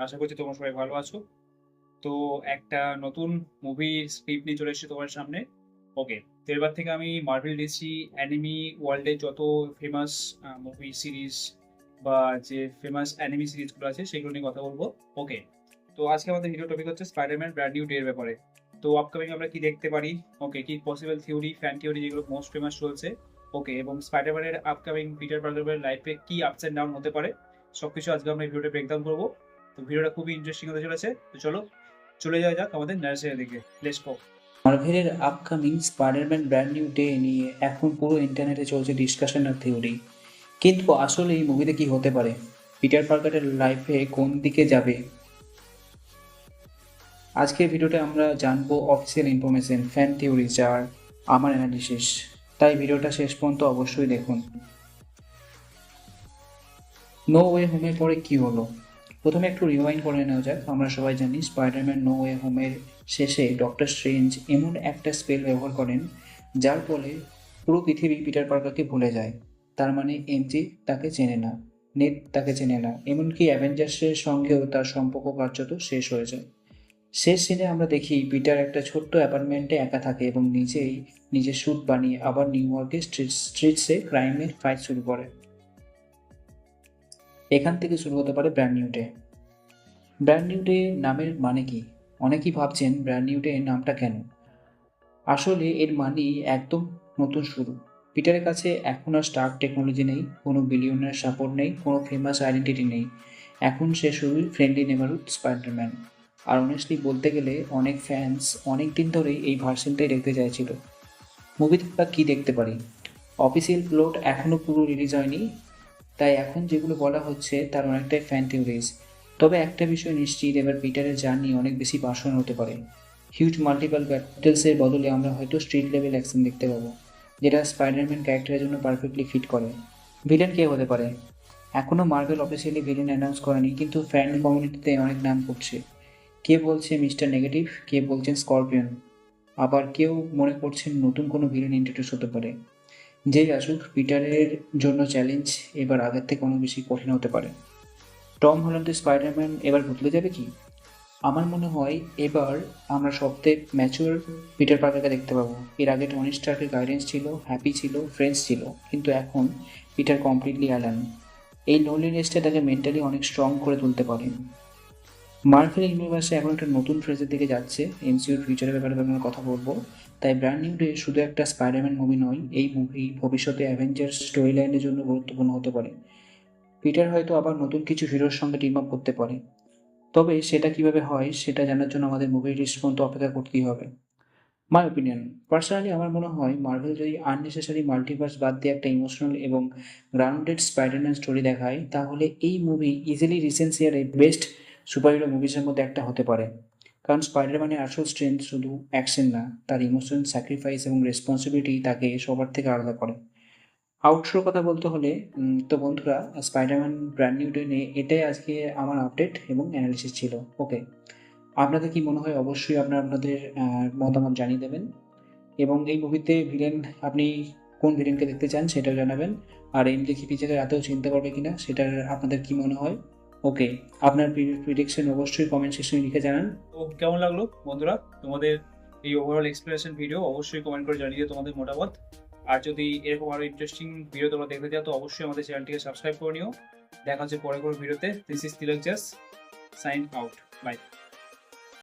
আশা করছি তোমরা সবাই ভালো আছো। তো একটা নতুন মুভির স্ক্রিপ্ট নিয়ে চলে এসেছি তোমার সামনে। ওকে, তো এবার থেকে আমি মার্ভেল ডিসি অ্যানিমি ওয়ার্ল্ডের যত ফেমাস মুভি সিরিজ বা যে ফেমাস অ্যানিমি সিরিজগুলো আছে সেগুলো নিয়ে কথা বলবো। ওকে, তো আজকে আমাদের ভিডিও টপিক হচ্ছে স্পাইডারম্যান ব্র্যান্ড নিউ ডে এর ব্যাপারে। তো আপকামিং আমরা কি দেখতে পারি, ওকে, কি পসিবল থিওরি, ফ্যান থিওরি যেগুলো মোস্ট ফেমাস চলছে, ওকে, এবং স্পাইডারম্যানের আপকামিং পিটার পার্কারের লাইফে কি আপস এন্ড ডাউন হতে পারে, সবকিছু আজকে আমরা এই ভিডিওটা ব্রেকডাউন করবো। তো ভিডিওটা খুবই ইন্টারেস্টিং হতে চলেছে। তো চলো চলে যাওয়া যাক আমাদের নার্সারির দিকে। Let's go. মার্ভেলের upcoming Spider Man brand new day নিয়ে এখন পুরো ইন্টারনেটে চলছে ডিসকাশন আর থিওরি। কিন্তু আসলে এই মুভিতে কি হতে পারে, পিটার পার্কারের লাইফে কোন দিকে যাবে? আজকের ভিডিওতে আমরা জানবো অফিসিয়াল ইনফরমেশন, ফ্যান থিওরিজ আর আমার অ্যানালিসিস। তাই ভিডিওটা শেষ পর্যন্ত অবশ্যই দেখুন। নো ওয়ে হোমের পরে কি হলো, প্রথমে একটু রিওয়াইন্ড করে নেওয়া যাক। আমরা সবাই জানি স্পাইডারম্যান নো ওয়ে হোমের শেষে ডক্টর স্ট্রেঞ্জ এমন একটা স্পেল ব্যবহার করেন যার ফলে পুরো পৃথিবী পিটার পার্কারকে ভুলে যায়। তার মানে এমজি তাকে চেনে না, নেট তাকে চেনে না, এমনকি অ্যাভেঞ্জার্সের সঙ্গেও তার সম্পর্ক কার্যত শেষ হয়ে যায়। শেষ সিনে আমরা দেখি পিটার একটা ছোট্ট অ্যাপার্টমেন্টে একা থাকে এবং নিজের স্যুট বানিয়ে আবার নিউ ইয়র্কের স্ট্রিটসে ক্রাইমের ফাইট শুরু করে। এখান থেকে শুরু হতে পারে brand new day. Brand new day নামের মানে কি? অনেকেই ভাবছেন ব্র্যান্ড নিউ ডে নামটা কেন। আসলে এর মানেই একদম নতুন শুরু। পিটারের কাছে এখন আর স্টার টেকনোলজি নেই, কোনো বিলিয়নের সাপোর্ট নেই, কোনো ফেমাস আইডেন্টিটি নেই। এখন সে শুধুই ফ্রেন্ডলি নেবারহুড স্পাইডারম্যান। আর অনেস্টলি বলতে গেলে অনেক ফ্যান্স অনেক দিন ধরেই এই ভার্সনটাই দেখতে চাইছিল। মুভিতে আমরা কী দেখতে পারি? অফিসিয়াল প্লট এখনও পুরো রিলিজ হয়নি, তাই এখন যেগুলো বলা হচ্ছে তার অনেকটাই ফ্যান থিওরিজ। তবে একটা বিষয় নিশ্চিত, এবার পিটারের জার্নি অনেক বেশি পার্সোনাল হতে পারে। হিউজ মাল্টিপাল ব্যাটেলসের বদলে আমরা হয়তো স্ট্রিট লেভেল অ্যাকশন দেখতে পাবো, যেটা স্পাইডারম্যান ক্যারেক্টারের জন্য পারফেক্টলি ফিট করে। ভিলেন কে হতে পারে? এখনও মার্ভেল অফিসিয়ালি ভিলেন অ্যানাউন্স করেনি, কিন্তু ফ্যান কমিউনিটিতে অনেক নাম করছে। কে বলছে মিস্টার নেগেটিভ, কে বলছেন স্করপিয়ন, আবার কেউ মনে করছেন নতুন কোনো ভিলেন ইন্ট্রোডিউস হতে পারে। যেই আসুক, পিটারের জন্য চ্যালেঞ্জ এবার আগের থেকে অনেক বেশি কঠিন হতে পারে। টম হল্যান্ডের স্পাইডারম্যান এবার বদলে যাবে কি? আমার মনে হয় এবার আমরা সবথেকে ম্যাচিওর পিটার পার্কারকে দেখতে পাবো। এর আগে টনি স্টার্কের গাইডেন্স ছিল, হ্যাপি ছিল, ফ্রেন্ডস ছিল, কিন্তু এখন পিটার কমপ্লিটলি অ্যালান। এই লোনলিনেসটা তাকে মেন্টালি অনেক স্ট্রং করে তুলতে পারে। মার্ভেল ইউনিভার্সে এখন একটা নতুন ফ্রেজের দিকে যাচ্ছে, এমসিইউর ফিউচারের ব্যাপারে আমরা কথা বলবো। তাই ব্র্যান্ড নিউ ডে শুধু একটা স্পাইডারম্যান মুভি নয়, এই মুভি ভবিষ্যতে অ্যাভেঞ্জার্স স্টোরি লাইনের জন্য গুরুত্বপূর্ণ হতে পারে। পিটার হয়তো আবার নতুন কিছু হিরোর সঙ্গে টিম আপ করতে পারে, তবে সেটা কিভাবে হয় সেটা জানার জন্য আমাদের মুভির রিলিজ পর্যন্ত অপেক্ষা করতেই হবে। মাই ওপিনিয়ন, পার্সোনালি আমার মনে হয় মার্ভেল যদি আননেসেসারি মাল্টিভার্স বাদ দিয়ে একটা ইমোশনাল এবং গ্রাউন্ডেড স্পাইডারম্যান স্টোরি দেখায়, তাহলে এই মুভি ইজিলি রিসেন্ট ইয়ারে বেস্ট সুপারহিরো মুভিজের মধ্যে একটা হতে পারে। কারণ স্পাইডারম্যানের আসল স্ট্রেংথ শুধু অ্যাকশন না, তার ইমোশন, স্যাক্রিফাইস এবং রেসপন্সিবিলিটি তাকে সবার থেকে আলাদা করে। আউটশোর কথা বলতে হলে তো বন্ধুরা, স্পাইডারম্যান ব্র্যান্ড নিউ ডে নিয়ে এটাই আজকে আমার আপডেট এবং অ্যানালিসিস ছিল। ওকে, আপনাদের কি মনে হয় অবশ্যই আপনারা আপনাদের মতামত জানিয়ে দেবেন, এবং এই মুভিতে ভিলেন, আপনি কোন ভিলেনকে দেখতে চান সেটাও জানাবেন। আর এমনি কি পিছনে রাতেও চিনতে পারবে কিনা সেটার আপনাদের কি মনে হয়? ওকে, আপনার প্রিডিকশন অবশ্যই কমেন্ট সেকশনে লিখে জানান। তো কেমন লাগলো বন্ধুরা তোমাদের এই ওভারঅল এক্সপ্লেনেশন ভিডিও? অবশ্যই কমেন্ট করে জানিয়ে দিও তোমাদের মতামত। আর যদি এরকম আরো ইন্টারেস্টিং ভিডিও তোমরা দেখতে চাও তো অবশ্যই আমাদের চ্যানেলটিকে সাবস্ক্রাইব করে নিও। দেখা হচ্ছে পরে কোনো ভিডিওতে। দিস ইজ তিলক জাস, সাইন আউট, বাই।